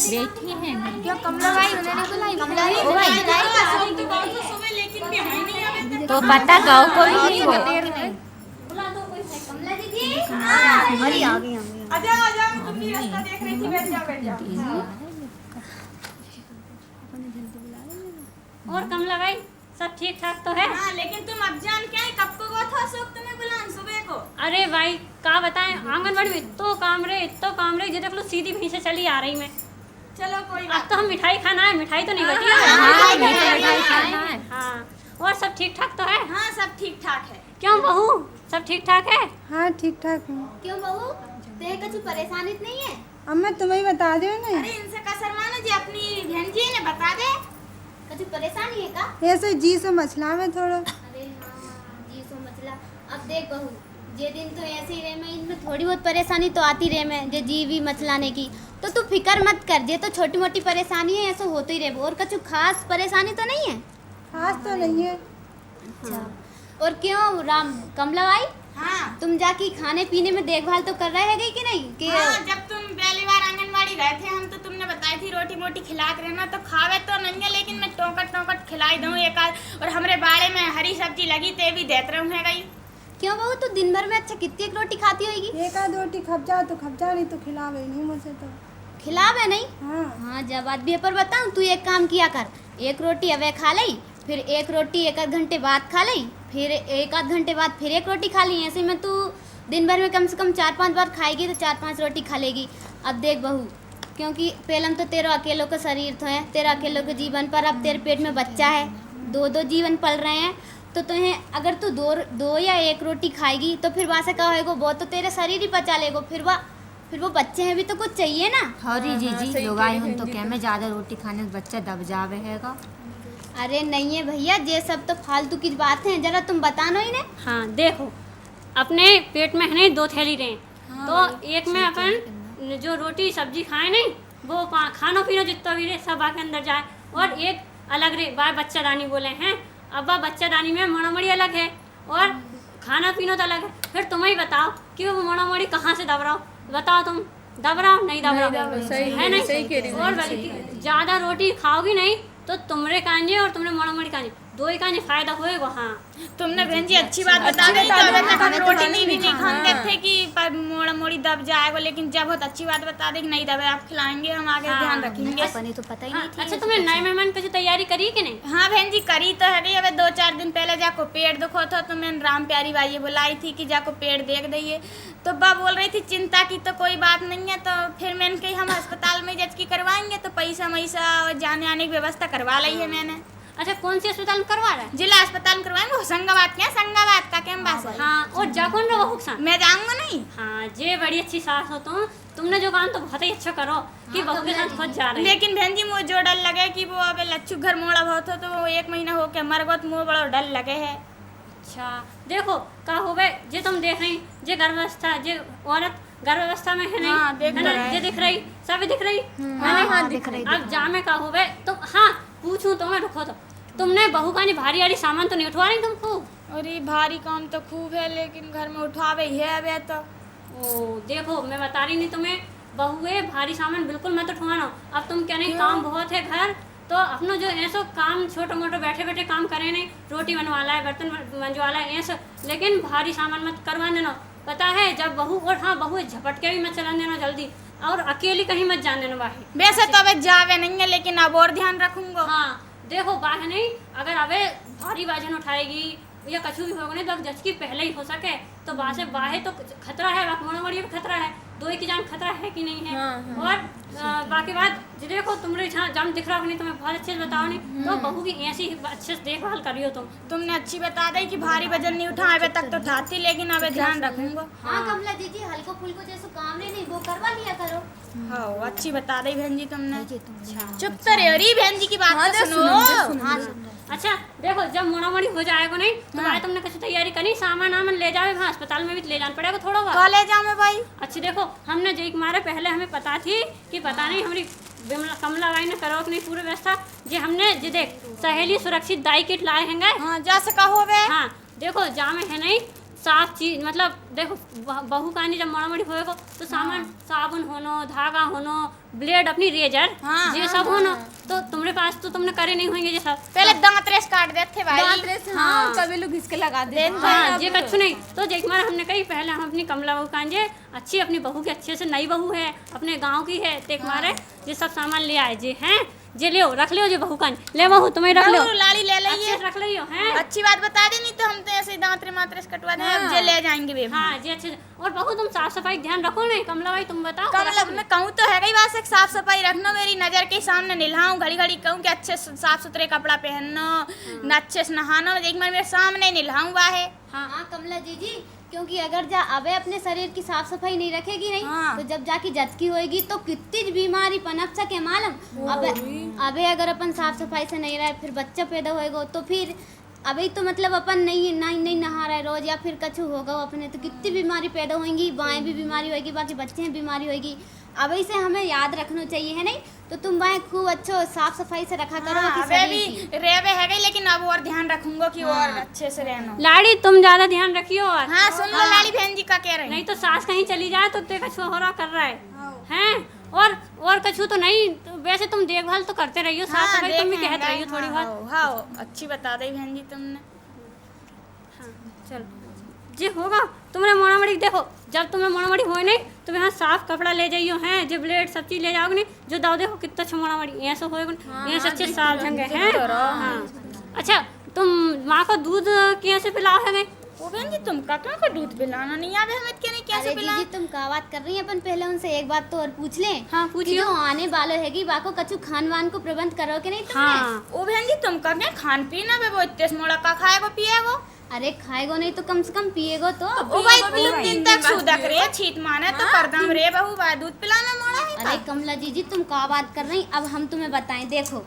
बैठी हैं क्यों कमला भाई उन्होंने बुलाई कमला भाई तो पता गाँव को ही नहीं हो। कमला दीदी हमारी आ गई आ जाओ तुम भी रास्ता देख रही थी, बैठ जाओ। और कमला भाई सब ठीक ठाक तो है? हाँ, लेकिन तुम अब जान क्या है, कब को गो था अशोक तुम्हें बुलान सुबह को? अरे भाई का बताएं, आंगनबाड़ी में इतो काम रहे ये देख लो, सीधी वहीं से चली आ रही मैं। चलो कोई अब बात तो हम मिठाई खाना है, मिठाई तो नहीं बची हाँ, है। हाँ, और सब ठीक ठाक तो है? हाँ, सब ठीक ठाक है। क्यों बहू, सब ठीक ठाक है? हाँ ठीक ठाक है। क्यों बहू ते कुछ परेशानी तो नहीं है? अम्मा तुम्हें बता दो ना, अरे इनसे का शर्माना जी, अपनी बहन जी ने बता दे। कुछ परेशानी है का? ऐसे जी से मछला में थोड़ा। अरे हाँ जी सो मचला। अब देख बहू, जे दिन तो ऐसे ही रहे मैं, इनमें थोड़ी बहुत परेशानी तो आती रहे मैं, जे जी भी मचलाने की, तो तू फिकर मत कर, जे तो छोटी मोटी परेशानी है ऐसा होते ही रहे। और कुछ खास परेशानी तो नहीं है? खास तो नहीं है। अच्छा, और क्यों राम कमला भाई, हाँ तुम जाके खाने पीने में देखभाल तो कर रहे हैं कि नहीं? कि हाँ, जब तुम पहली बार आंगनबाड़ी गए थे हम, तो तुमने बताई थी रोटी मोटी खिलाते रहना, तो खावे तो नहीं है, लेकिन मैं टोकट खिलाई दूँ एक आध। और हमारे बाड़े में हरी सब्जी लगी ते भी देते रहूँ है गई। क्यों बहू तू दिन भर में अच्छा कितनी एक रोटी खाती होगी? एक आध रोटी खप जाओ तो खप जाओ, नहीं तो खिलावे नहीं मुझे तो। खिलावे नहीं? हाँ हाँ जब बात भी है, पर बताऊँ तू एक काम किया कर, एक रोटी अवे खा ली, फिर एक रोटी एक आध घंटे बाद खा ली, फिर एक आध घंटे बाद फिर एक रोटी खा ली। ऐसे में तू दिन भर में कम से कम 4-5 बार खाएगी तो 4-5 रोटी खा लेगी। अब देख बहू, क्योंकि पहले तो तेरा अकेलों का शरीर तो है, तेरा अकेलों के जीवन पर, अब तेरे पेट में बच्चा है, दो जीवन पल रहे हैं, तो तुम्हें अगर तू दो या एक रोटी खाएगी तो फिर वहाँ से क्या होएगा, वो तो तेरे शरीर ही पचा लेगो, फिर वो बच्चे हैं भी तो कुछ चाहिए ना। हरी जी लोगाई हम तो क्या में ज्यादा रोटी खाने से बच्चा दब जावे हैगा। अरे नहीं है भैया, ये सब तो फालतू की बात है, जरा तुम बताना ही ना। हाँ देखो, अपने पेट में है नहीं 2 थैली रहे, तो एक में अपन जो रोटी सब्जी खाए नहीं, वो खानो पीनो जितना भी रहे सब आके अंदर जाए, और एक अलग रहे बाय बच्चादानी बोले हैं। अब बच्चादानी में मोड़ामोड़ी अलग है और खाना पीना तो अलग है। फिर तुम ही बताओ कि वो मोड़ामोड़ी कहाँ से दब रहा हो, बताओ तुम, दब रहा हो नहीं दब रहा है नहीं? और बल्कि ज़्यादा रोटी खाओगी नहीं तो तुमरे कांजे और तुमने मोड़ामोड़ी कांजे दो ही कांजे फायदा होएगा। हाँ तुमने बहन जी अच्छी बात बता दी, तो अगर तक हम रोटी नहीं खाते थे कि मोड़ा मोड़ी दब जाएगा, लेकिन जब बहुत अच्छी बात बता दी कि नहीं दबे, आप खिलाएंगे, हम आगे ध्यान रखेंगे। अपनी तो पता ही नहीं थी। अच्छा, तुमने नए मेहमान की तैयारी करी कि नहीं? हाँ बहन जी करी तो है, अब 2-4 दिन पहले जाको पेड़ दुखो था, तो मैंने राम प्यारी भाई ये बुलाई थी कि जाको पेड़ देख दइए, तो बा बोल रही थी चिंता की तो कोई बात नहीं है। तो फिर मैंने कही हम अस्पताल में जज की करवाएंगे, तो पैसा मैसा और जाने आने की व्यवस्था करवा ली है मैंने। अच्छा, कौन सी अस्पताल में करवा रहा है? जिला अस्पताल में करवाएंगे, होशंगाबाद के संगाबाद का कैम्पस है। हाँ, और जाकौन रहो हुक्सा मैं जाऊंगा नहीं। हाँ, ये बड़ी अच्छी सास हो तुमने जो काम तो बहुत ही अच्छा करो कि बहू के साथ खुद जा रहे हैं। लेकिन बहन जी मुझे जो डर लगे कि वो अबे लच्छू घर मोड़ा बहुत हो, तो वो 1 महीना हो के मर गो, तो मुझे बड़ा डर लगे है। अच्छा देखो का हो गए, जे तुम देख रही जे गर्भावस्था, जे औरत गर्भावस्था में है नहीं, हाँ, देख है ना, रहे हैं। जे दिख रही सब दिख रही है हाँ, ना? दिख रही। अब जामे का हो गए तो हाँ पूछूं तुम्हें, रुको तो तुमने बहू का भारी भारी सामान तो नहीं उठवा रही तुम खूब? अरे भारी काम तो खूब है, लेकिन घर में उठावे ही है अबे तो। ओ देखो, मैं बता रही नहीं तुम्हें, बहुए भारी सामान बिल्कुल मत उठवाना। अब तुम क्या नहीं, काम बहुत है घर, तो अपना जो ऐसो काम छोटे मोटे बैठे बैठे काम करे नहीं, रोटी बनवाला है, बर्तन मंजवाला है ऐसा, लेकिन भारी सामान मत करवा देना, पता है? जब बहू, और हाँ बहू झपट के भी मत चला देना जल्दी, और अकेली कहीं मत जाने देना बाहर। वैसे तो अबे जावे नहीं है, लेकिन अब और ध्यान रखूंगा। हाँ देखो बाहर नहीं, अगर अबे भारी वजन उठाएगी या कछु भी होगा नहीं तो जज की पहले ही हो सके तो बाहे तो खतरा है, मोड़ा मोड़ी भी खतरा है, दो की जान खतरा है कि नहीं है। और बाकी बात जी देखो तुमरे जान दिख रहा हो नहीं, तुम्हें बहुत अच्छे से बताओ नहीं तो बहू की ऐसी अच्छे से देखभाल करियो तुमने अच्छी बता दी कि भारी वजन नहीं उठा, अबे तक तो उठाती, लेकिन अबे ध्यान रखूंगा। हाँ कमला दीदी, हल्को फुल्को जैसे काम नहीं वो करवा लिया करो। हाँ अच्छी बता दी बहन जी तुमने। चुप तो रही बहन जी की बात तो सुनो। अच्छा देखो जब मोड़ा मोड़ी हो जाएगा नहीं तो भाई तुमने कैसे तैयारी करी, सामान आमन ले जाओ, वहाँ अस्पताल में भी ले जाना पड़ेगा थोड़ा बहुत। कहाँ ले जाऊँ मैं भाई? अच्छी देखो हमने जय मारे पहले हमें पता थी कि पता नहीं हमारी कमला बाई ने करो कि नहीं पूरी व्यवस्था, जे हमने जे देख सहेली सुरक्षित दाई किट लाए हैं। हाँ जा सका हो बे। हाँ देखो जा में है नहीं साफ चीज, मतलब देखो बहू का नहीं जब मोड़ा मोड़ी होएगा तो सामान साबुन होनो, धागा होनो, ब्लेड, अपनी रेजर, ये सब होनो। तो तुम्हारे पास तो तुमने करे नहीं होंगे ये सब। पहले दांत रेस काट देते भाई। हाँ कभी लोग इसके लगा दे। हाँ ये कछु नहीं। तो जैक मारा हमने कही पहले हम अपनी कमला बहू कांजे अच्छी, अपनी बहू की अच्छे से नई बहू है, अपने गांव की है, देख मारे ये सब सामान ले आए जे हैं, जे लियो रख लियो, जे बहू कांज ले बहू तुम्हें रख लियो, लाली ले अच्छे लियो, से रख लियो हैं। अच्छी बात बता दी, नहीं तो हम तो ऐसे दांत रे कटवा दें, अब जे ले जाएंगे बे। हाँ जी अच्छे से। और बहू तुम साफ सफाई ध्यान रखो नहीं, कमला भाई तुम बताओ। कमला मैं कहूँ तो है ही बात से साफ सफाई रखना, मेरी नजर के सामने नहलाऊं, घड़ी घड़ी कहूँ कि अच्छे से साफ सुथरे कपड़ा पहनना, न अच्छे से नहाना, एक बार मेरे सामने नहलाऊं है। हाँ कमला दीदी, क्योंकि अगर जा अबे अपने शरीर की साफ सफाई नहीं रखेगी नहीं तो जब जाके जचकी होएगी तो कितनी बीमारी पनप सके मालूम। अबे अगर अपन साफ सफाई से नहीं रहे फिर बच्चा पैदा होएगा तो फिर अभी तो मतलब अपन नहीं नहा रहे रोज या फिर कछु होगा अपने तो कितनी बीमारी पैदा होंगी, बाएं भी बीमारी होगी, बाकी बच्चे में बीमारी होगी। अभी से हमें याद रखना चाहिए है नहीं, तो तुम बाएं खूब अच्छो साफ सफाई से रखा करो। अबे भी रेवे है गई, लेकिन अब और ध्यान रखूंगा कि और अच्छे से रहना। लाड़ी तुम ज्यादा ध्यान रखियो। और हाँ सुन लो लाड़ी बहन जी का कह रहे नहीं तो सास कहीं चली जाए तो देखा छो हो रहा कर रहा है और कछु तो नहीं, तो वैसे तुम देखभाल तो करते रहियो, साफ सफाई तुम भी कहते रहियो थोड़ी बहुत। हाँ अच्छी बता दी बहन जी तुमने। चलो जी होगा तुमने मोड़ा मड़ी, देखो जब तुम्हें मोड़ा मड़ी होए नहीं तो यहाँ साफ कपड़ा ले जाइयो हैं, जो ब्लेड सब चीज ले जाओगे नहीं, जो दाव देखो कितना अच्छा मोड़ा मड़ी ऐसे होएगा, ये अच्छे साफ ढंग है। हाँ अच्छा तुम माँ को दूध कैसे पिलाओ है? वो बहन जी तुम का को दूध पिलाना नहीं आवे हमें, क्या नहीं कैसे पिला? तुम का बात कर रही हैं, अपन पहले उनसे एक बात तो और पूछ लें। हाँ पूछियो। जो आने वाले हैगी बाको कछु खान वान को प्रबंध करो कि नहीं तुमने? हाँ ओ बहन जी तुम का क्या खान पीना बे, वो इतने मोड़ा का खाएगो पिएगो? अरे खाएगो नहीं तो कम से कम पिएगो तो। ओ भाई 3 दिन तक सुधक रे छीत माने तो परदम रे बहू बा दूध पिलाना मोड़ा है। अरे कमला जी तुम का बात कर रही, अब हम तुम्हें बताएं, देखो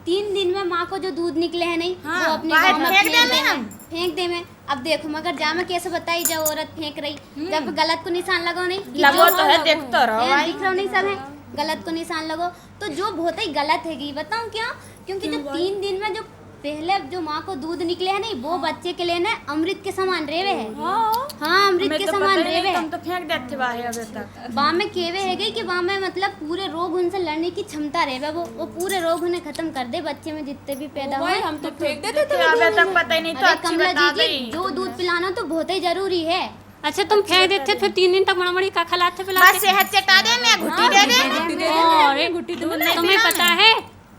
3 दिन में माँ को जो दूध निकले है नहीं वो अपने गाँव में फेंक दे में। अब देखो मगर जा में कैसे बताई जाओ औरत फेंक रही, जब गलत को निशान लगाओ नहीं लगो तो है, देखते रहो भाई, दिख रहा नहीं सब है, गलत को निशान लगो तो जो बहुत ही गलत हैगी। बताऊं क्या? क्योंकि जो 3 दिन में जो पहले जो माँ को दूध निकले है नहीं वो बच्चे के लिए ना अमृत के समान रेवे है। हाँ अमृत के समान रेवे है। तुम तो फेंक देते बाहे अबे तक। बाँ में केवे है गई कि बाँ में मतलब पूरे रोग उनसे लड़ने की क्षमता रेवे, वो पूरे रोग उन्हें खत्म कर दे बच्चे में जितने भी पैदा हुए। हम तो फेंक देते थे अबे तक पता ही नहीं तो अच्छी कमला बता जी दी। जो दूध पिलाना तो बहुत ही जरूरी है। अच्छा तुम फेंक देते फिर 3 दिन तक मड़ी का खिलाते बस पिलाते? सेहत चटा दे, मैं घुट्टी दे दे। अरे तुम्हें पता है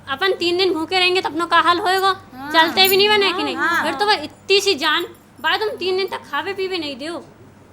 अपन 3 दिन भूखे रहेंगे तो अपनों का हाल होएगा, चलते भी नहीं बने कि नहीं। फिर तो वह इतनी सी जान बाद तुम 3 दिन तक खावे पीवे नहीं दो,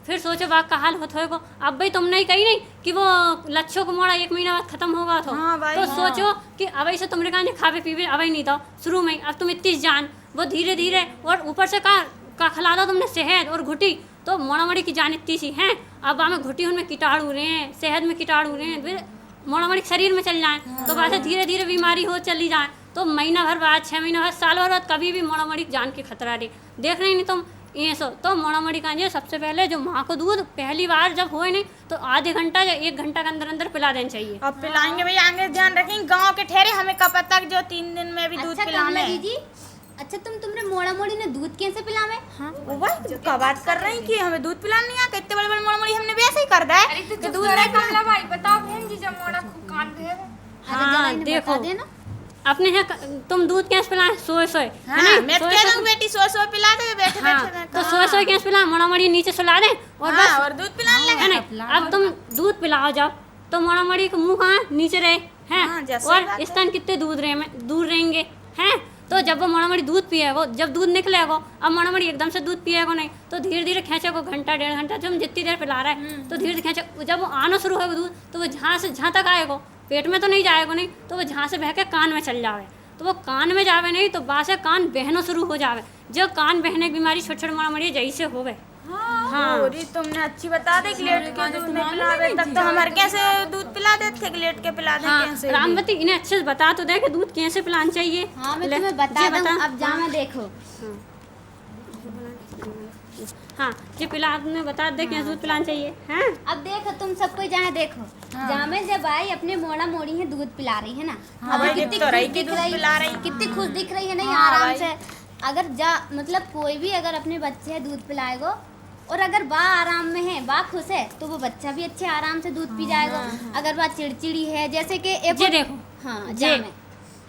फिर सोचो बाग का हाल होता होगा। अब भाई तुमने ही कही नहीं कि वो लच्छों को मोड़ा 1 महीना बाद खत्म होगा तो सोचो कि अब से तुमने कहा खावे पीवे अब नहीं दो शुरू में, अब तुम इतनी जान वो धीरे धीरे, और ऊपर से का खिला दो तुमने शहद और घुटी, तो मोड़ा मड़ी की जान इतनी सी है। अब हमें घुटी उनमें कीटाणु रहे हैं, शहद में कीटाणु रहे हैं, मोड़ा मड़ी शरीर में चल जाए तो वैसे धीरे धीरे बीमारी हो चली जाए तो महीना भर बाद 6 महीना बाद साल भर बाद कभी भी मोड़ा मड़ी जान की खतरा रही। देख रहे नहीं तुम ये सो तो मोड़ा मड़ी का सबसे पहले जो माँ को दूध पहली बार जब होए नहीं तो आधे घंटा या 1 घंटा के अंदर अंदर पिला देना चाहिए। अब पिलाएंगे भैया, आगे ध्यान रखेंगे। गांव के ठहरे हमें कब तक जो 3 दिन में भी दूध अच्छा पिलाना है। दीदी अच्छा तुमने मोड़ा मोड़ी ने दूध कैसे पिलावे? हाँ वो भाई क्या बात कर रही कि हमें दूध पिलाना नहीं आता, इतने बड़े बड़े मोड़ा मोड़ी हमने वैसे ही कर दिया है कि दूध नहीं कमला भाई बताओ बहन जी जब मोड़ा खूब कान दे। हाँ देखो अपने यहाँ तुम दूध कैसे पिलाए? सोए है ना, मैं कह रहा हूँ बेटी सो पिला दे बैठे बैठे। तो सोए कैसे पिला? मोड़ा मड़ी नीचे सुला दे और बस और दूध पिलाने लगे। नहीं अब तुम दूध पिलाओ जब तो मोड़ा मड़ी का मुँह कहाँ नीचे रहे हैं और स्तन कितने दूर रहेंगे हैं जब वो मोड़ा मोड़ी दूध पिएगो, जब दूध निकलेगो, अब मोड़ा मोड़ी एकदम से दूध पिएगो नहीं, तो धीरे धीरे खींचेगो, घंटा 1.5 घंटा जब हम जितनी देर पिला रहा है तो धीरे धीरे खींचे, जब वो आना शुरू होगा दूध तो वो जहाँ तक आएगो, पेट में तो नहीं जाएगा नहीं, तो वो जहाँ से बह के कान में चल जावे, तो वो कान में जावे नहीं तो बाद से कान बहना शुरू हो जावे। जो कान बहने की बीमारी छोटे छोटे मोड़ा मोड़ी जैसे होवे। हाँ पूरी तुमने अच्छी बता दी, लेट के दूध नहीं पिलावे, तब तो हमारे कैसे दूध पिला देते थे, लेट के पिला दे हाँ, कैसे। रामवती इन्हें अच्छे से बता तो दे कि दूध कैसे पिलाना चाहिए। हाँ मैं ले, तुम्हें बता जी दूँ, अब जा मैं देखो। हाँ जी पिला में बता दे कैसे दूध पिलाना चाहिए। हैं अब देखो तुम सबको जहाँ देखो, जहाँ में जब आई अपने मोड़ा मोड़ी है दूध पिला रही है ना, हाँ, अभी भाई, कितनी दिख तो रही खुश कि दिख दूध रही, पिला रही। कितनी खुश दिख रही है ना, हाँ, आराम भाई। से। अगर जा मतलब कोई भी अगर अपने बच्चे है दूध पिलाएगो और अगर बा आराम में है, बा खुश है, तो वो बच्चा भी अच्छे आराम से दूध पी जाएगा। अगर बा चिड़चिड़ी है, जैसे कि एक ये देखो, हाँ ये जा मैं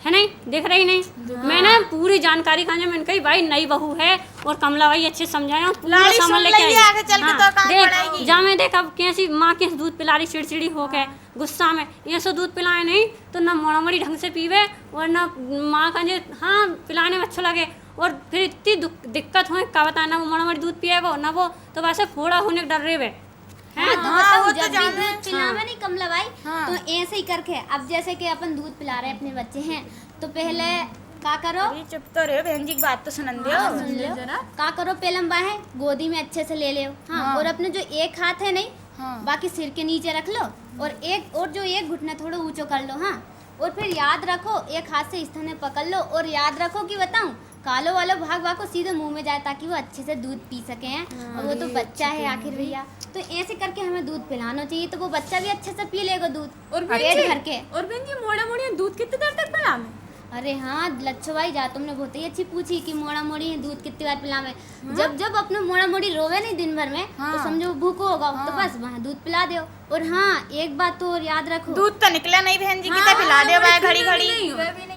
है नहीं दिख रही नहीं, मैंने पूरी जानकारी खाने मैंने कही भाई नई बहू है और कमला भाई अच्छे समझाया, पूरा लाड़ी सामान सुन लेके लेंगे, आई। आगे चल के तो काम पड़ेगी। देख जा मैं देख अब कैसी माँ कैसे दूध पिला रही चिड़चिड़ी हो के गुस्सा में, ये सो दूध पिलाए नहीं तो ना मोड़ा मोड़ी ढंग से पीवे और ना माँ का जो हाँ पिलाने में अच्छा लगे, और फिर इतनी दिक्कत हो क्या बताए, ना वो मोड़ा मोड़ी दूध पिएगो ना वो तो वैसे फोड़ा होने के डर रहे वे। हाँ, तो हाँ, वो मतलब तो जब भी जाने दूध पिलावे नहीं कमला भाई, हाँ। तो ऐसे ही करके अब जैसे कि अपन दूध पिला रहे अपने बच्चे हैं, तो पहले का करो, अरे चुप तो रहो बहन जी की बात तो सुनन दो। हाँ, सुन लो, का करो पहले है गोदी में अच्छे से ले ले, हाँ, और अपने जो एक हाथ है नहीं, हाँ। बाकी सिर के नीचे रख लो और जो एक घुटना थोड़ा ऊंचो कर लो, हाँ, और फिर याद रखो एक हाथ से इस तरह पकड़ लो और याद रखो कि बताऊं कालो वालो भाग भाग को सीधे मुंह में जाए ताकि वो अच्छे से दूध पी सके हैं। और वो तो बच्चा है आखिर भैया, तो ऐसे करके हमें दूध पिलाना चाहिए, तो वो बच्चा भी अच्छे से पी लेगा दूध और पेट भर के। और बहन जी मोड़ा मोड़ी दूध कितने देर तक पिलावे? अरे हाँ लच्छो भाई जा, तुमने बहुत ही अच्छी पूछी कि मोड़ा मोड़ी है दूध कितनी बार पिलावे। जब जब अपने मोड़ा मोड़ी रोवे नहीं दिन भर में, तो समझो भूखो होगा, तो बस वहाँ दूध पिला दो। और हाँ एक बात तो और याद रखो, दूध तो निकला नहीं बहन जी, कितना पिला दे भाई घड़ी घड़ी।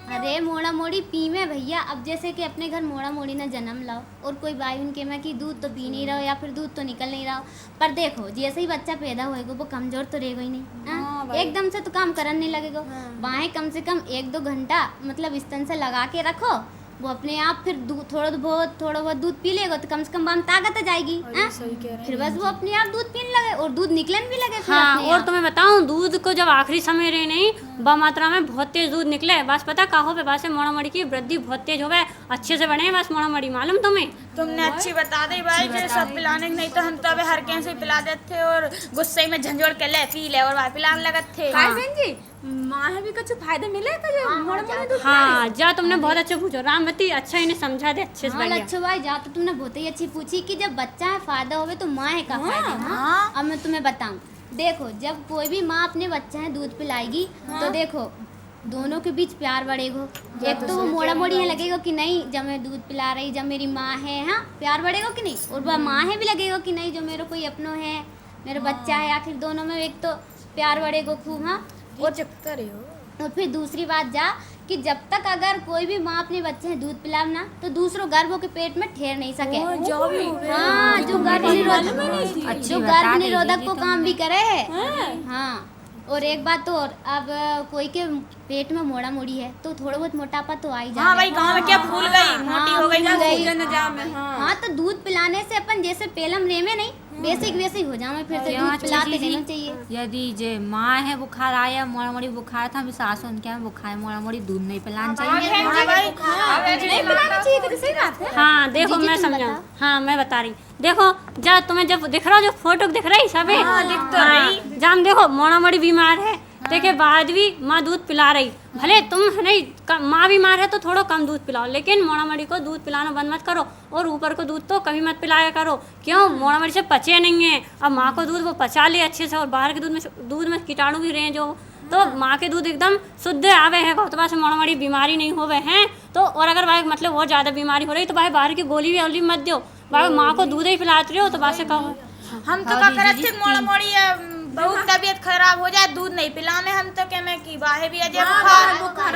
अरे मोड़ा मोड़ी पीवे भैया। अब जैसे कि अपने घर मोड़ा मोड़ी ने जन्म लाओ और कोई भाई उनके में कि दूध तो पी नहीं रहो या फिर दूध तो निकल नहीं रहा, पर देखो जैसे ही बच्चा पैदा होएगा वो कमजोर तो रहेगा ही नहीं, हाँ? एकदम से तो काम करने नहीं लगेगा। बाहें कम से कम 1-2 घंटा मतलब स्तन से लगा के रखो, वो अपने आप फिर थोड़ा बहुत दूध पी लेगा, तो कम से कम बाम ताकत आ जाएगी, हाँ? फिर बस वो अपने आप दूध पीने लगे और दूध निकलने भी लगे फिर हाँ, अपने और आप। तुम्हें बताऊं दूध को जब आखिरी समय रहे नहीं मात्रा में बहुत तेज दूध निकले, बस पता कहो पे बस मोड़ा मड़ी की वृद्धि बहुत तेज हो गए, अच्छे से बने बस मोड़ा मड़ी, मालूम तुम्हें? तुमने अच्छी बता दी भाई, जो सब पिलाने नहीं तो हम तो अबे हर कैसे पिला देते थे और गुस्से में झंझोड़ के ले पी ले और भाई पिलाने लगत थे। काय बहन जी माँ है भी कुछ फायदा मिले का मोड़ा मोड़ी दूध? हाँ जा तुमने बहुत अच्छे पूछो, रामवती अच्छा इन्हें समझा दे अच्छे से हाँ बढ़िया। लच्छो भाई जा, तो तुमने बहुत ही अच्छी पूछी कि जब बच्चा है फायदा होवे तो माँ है का फायदा, हाँ? अब मैं तुम्हें बताऊं, देखो जब कोई भी माँ अपने बच्चा है दूध पिलाएगी, तो देखो दोनों के बीच प्यार बढ़ेगा। एक तो वो मोड़ा मोड़ी है लगेगा कि नहीं जब मैं दूध पिला रही, जब मेरी माँ है, हाँ प्यार बढ़ेगा कि नहीं, और वह माँ है भी लगेगा कि नहीं जो मेरा कोई अपनो है, मेरा बच्चा है, आखिर दोनों में एक तो प्यार बढ़ेगा खूब, हाँ। और चुप तो रहो। और फिर दूसरी बात जा कि जब तक अगर कोई भी माँ अपने बच्चे हैं दूध पिलाव ना, तो दूसरों गर्भ के पेट में ठहर नहीं सके, हाँ जो गर्भ निरोधक को काम भी करे है, हाँ। और एक बात और, अब कोई के पेट में मोड़ा मोड़ी है तो थोड़ा बहुत मोटापा तो आ ही जाएगा। हाँ भाई गाँव में क्या भूल गई, मोटी हो गई हाँ तो दूध पिलाने से अपन जैसे पेलम रेमे नहीं वैसे ही हो जाए, फिर से दूध पिलाते रहना चाहिए। यदि जे माँ है बुखार आया, मोड़ा मोड़ी बुखार था, अभी सास उनके यहाँ बुखार मोड़ा मोड़ी दूध नहीं पिलाना चाहिए। नहीं पिलाना चाहिए तो सही बात है। हाँ देखो जी, मैं तुम समझा, बताओ। हाँ मैं बता रही, देखो जा तुम्हें जब दिख रहा जो फोटो दिख रही सब जान देखो मोड़ा मोड़ी बीमार है, देखे बाद भी माँ दूध पिला रही, भले तुम नहीं माँ बीमार है तो थोड़ा कम दूध पिलाओ, लेकिन मोड़ा मड़ी को दूध पिलाना बंद मत करो, और ऊपर को दूध तो कभी मत पिलाया करो, क्यों मोड़ा मड़ी से पचे नहीं है। अब माँ को दूध वो पचा ले अच्छे से, और बाहर के दूध में कीटाणु भी रहे जो, तो माँ के दूध एकदम शुद्ध आवे है, तो बस मोड़ा मड़ी बीमारी नहीं होवे हैं। तो और अगर भाई मतलब और ज़्यादा बीमारी हो रही तो भाई बाहर की गोली भी अली मत दो, भाई माँ को दूध ही पिलाते रहो, तो बस कहो हम तो क्या करते मोड़ा मोड़ी बहुत तबीयत खराब हो जाए दूध नहीं पिलाने, हम तो क्या मैं की बाहे भी अजय बुखार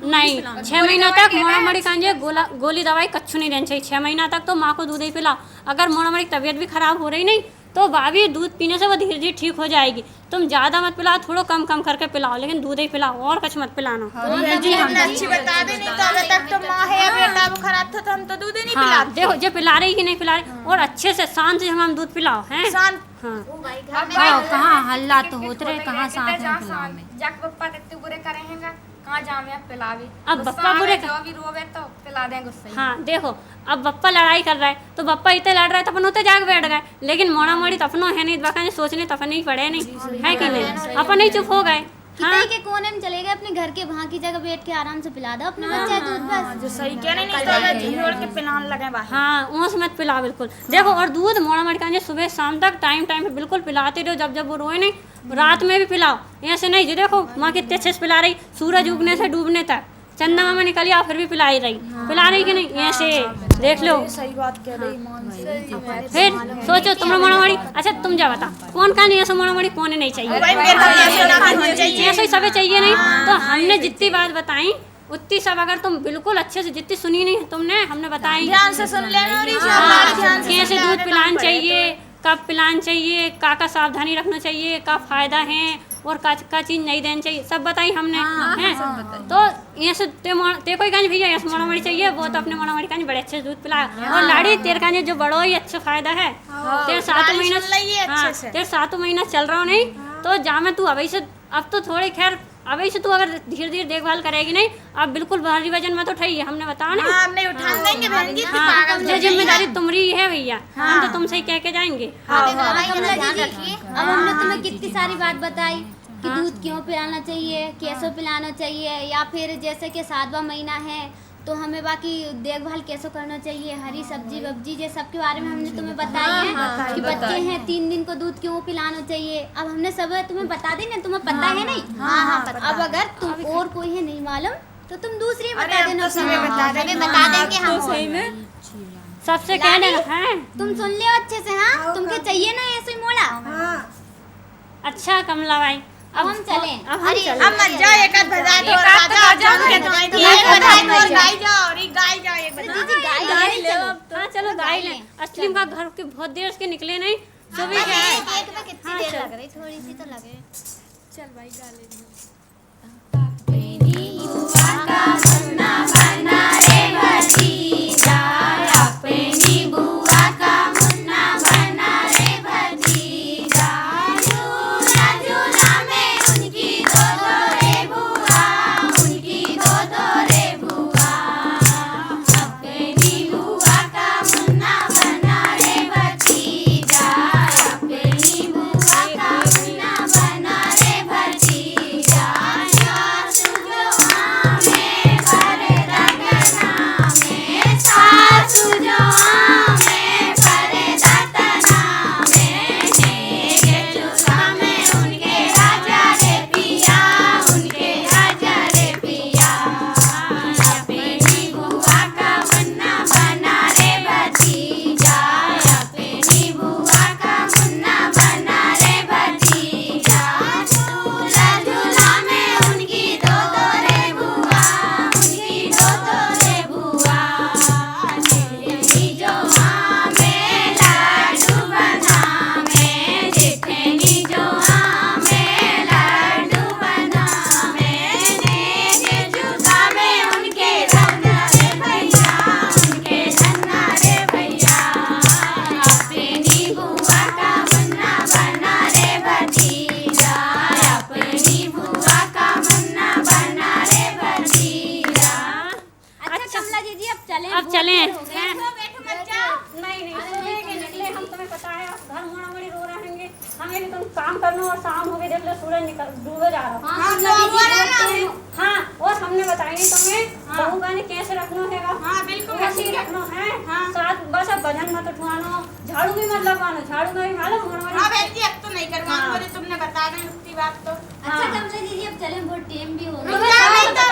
नहीं 6 महीना तक मोड़ा मड़ी कांजे गोली दवाई कच्छु नहीं देनी चाहिए, 6 महीना तक तो माँ को दूध ही पिलाओ। अगर मोड़ा मड़ी तबीयत भी खराब हो रही नहीं तो भाभी दूध पीने से वो धीरे धीरे ठीक हो जाएगी। तुम ज़्यादा मत पिलाओ, थोड़ा कम कम करके पिलाओ, लेकिन दूध ही पिलाओ और कुछ मत पिलाना। अच्छी बता दी, नहीं तो अभी तक तो माँ है अभी था तो हम तो दूध ही नहीं हाँ पिलाते। देखो जो पिला रही कि नहीं पिला रही, और अच्छे से शांत से हम दूध पिलाओ हैं। शांत हाँ हाँ, कहाँ हल्ला तो होते रहे, कहाँ साथ में पिलाओ में। जाके पप्पा कितने बुरे करेंगे, कहाँ जामे अब पिलावे। अब बप्पा बुरे जो भी रोवे तो पिला देंगे उससे। हाँ देखो अब बप्पा लड़ाई कर रहा है तो बप्पा इतने लड़ रहा है तो अपन उतने जाग बैठ गए, लेकिन मोड़ा मोड़ी तो अपनों है नहीं, बाका सोचने तो अपन ही पड़े नहीं है कि नहीं, अपन ही चुप हो गए। हाँ कितने के कोने में चले गए अपने घर के, वहाँ की जगह बैठ के आराम से पिला दो अपने बच्चे दूध बस। जो सही कह रहे नहीं तो अगर झिझोड़ के पिलाने लगे बाहर। हाँ ऊँस मत पिला बिल्कुल। देखो और दूध मोड़ा मोड़ का सुबह शाम तक टाइम टाइम पे बिल्कुल पिलाते रहो, जब जब वो रोए नहीं, रात में भी पिलाओ, ऐसे नहीं। जो देखो माँ कितने अच्छे से पिला रही, सूरज उगने से डूबने तक, चंदा मामा निकली आ फिर भी पिला ही रही, पिला रही कि नहीं, ऐसे देख लो। सही बात कह रही मान। फिर सोचो तुम मोड़ा मोड़ी, अच्छा तुम जा बता कौन का नहीं ऐसा मोड़ा मोड़ी कौन नहीं चाहिए, भाई मेरे को ऐसे ना होना चाहिए। ऐसे ही सभी चाहिए नहीं। तो हमने जितनी बात बताई उतनी सब अगर तुम बिल्कुल अच्छे से, जितनी सुनी नहीं तुमने हमने बताई, ध्यान से सुन लेना और हाँ, ध्यान से कैसे दूध पिलाना चाहिए, कब पिलाना चाहिए, का सावधानी रखना चाहिए, का फायदा है और का चीज नहीं देनी चाहिए, सब बताई हमने हैं। तो ये से ते कोई कहीं भैया ऐसे मोड़ा मोड़ी चाहिए, वो तो अपने मोड़ा मोड़ी कहीं बड़े अच्छे से दूध पिलाया। और लाड़ी तेरे का जो बड़ो ही अच्छा फायदा है, तेरे 7 महीना, हाँ तेरे 7 महीना चल रहा हो नहीं तो जामे तू अभी से, अब तो थोड़ी खैर अभी से तू अगर धीरे धीरे देखभाल करेगी नहीं, अब बिल्कुल भारी वजन मत उठाइए, हमने बताया ना। हाँ, हमने उठा देंगे बहन जी। हाँ जो जिम्मेदारी तुम्हारी है भैया, हम तो तुमसे ही कह के जाएंगे। कमला दीदी अब हमने तुम्हें कितनी सारी बात बताई कि दूध क्यों पिलाना चाहिए, कैसे पिलाना चाहिए, या फिर जैसे कि 7वां महीना है तो हमें बाकी देखभाल कैसे करना चाहिए, हरी सब्जी वब्जी ये सब के बारे में हमने तुम्हें बताई है कि बच्चे हैं 3 दिन को दूध क्यों पिलाना चाहिए। अब हमने सब तुम्हें बता दी ना, तुम्हें पता है नहीं। हाँ अब अगर तुम और कोई है नहीं मालूम तो तुम दूसरी बता देना, बता देंगे हम। सही में सबसे कह देना है। तुम सुन लियो अच्छे से। हाँ तुमके चाहिए ना ऐसे ही मोड़ा। हाँ अच्छा कमला भाई अब हम चले। अब हम चले। अब मत जाओ, एक आध बजा दो और राजा जान के तुम्हारी थी, एक बजाए तो और गाई जाओ और एक गाई जाओ, एक बजा। दीदी गाय ले चलो। हाँ चलो गाय ले। असली का घर के बहुत देर से निकले नहीं, सुबह क्या है। एक में कितनी देर लग रही, थोड़ी सी तो लगे। चल भाई गा ले। अब चले। नहीं सुबह के निकले हम, तुम्हें पता है घर मोड़ा मोड़ी रो रहेंगे, हमें भी तुम काम करना और शाम हो गई देख लो सूरज निकल डूबे जा रहा। हाँ और हमने बताया नहीं तुम्हें बहू का कैसे रखना है। हाँ बिल्कुल ऐसे ही रखना है। साथ बस अब वजन मत उठवानो, झाड़ू भी मत लगवानो, झाड़ू में भी मालूम मोड़ा मोड़ी। हाँ बहन जी अब तो नहीं करवाऊंगी, मुझे तुमने बता दी उसकी बात तो। अच्छा कमला दीदी अब चलें, बहुत टाइम भी हो रुक गया। जाओ, नहीं तो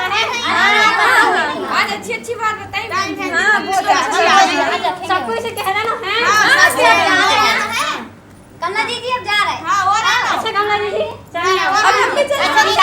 आज अच्छी अच्छी बात बताई। हाँ बहुत अच्छी। सबको इसे कह देना है। कमला दीदी अब जा रहे हैं। हाँ और अच्छा कमला दीदी अब हम भी चलें।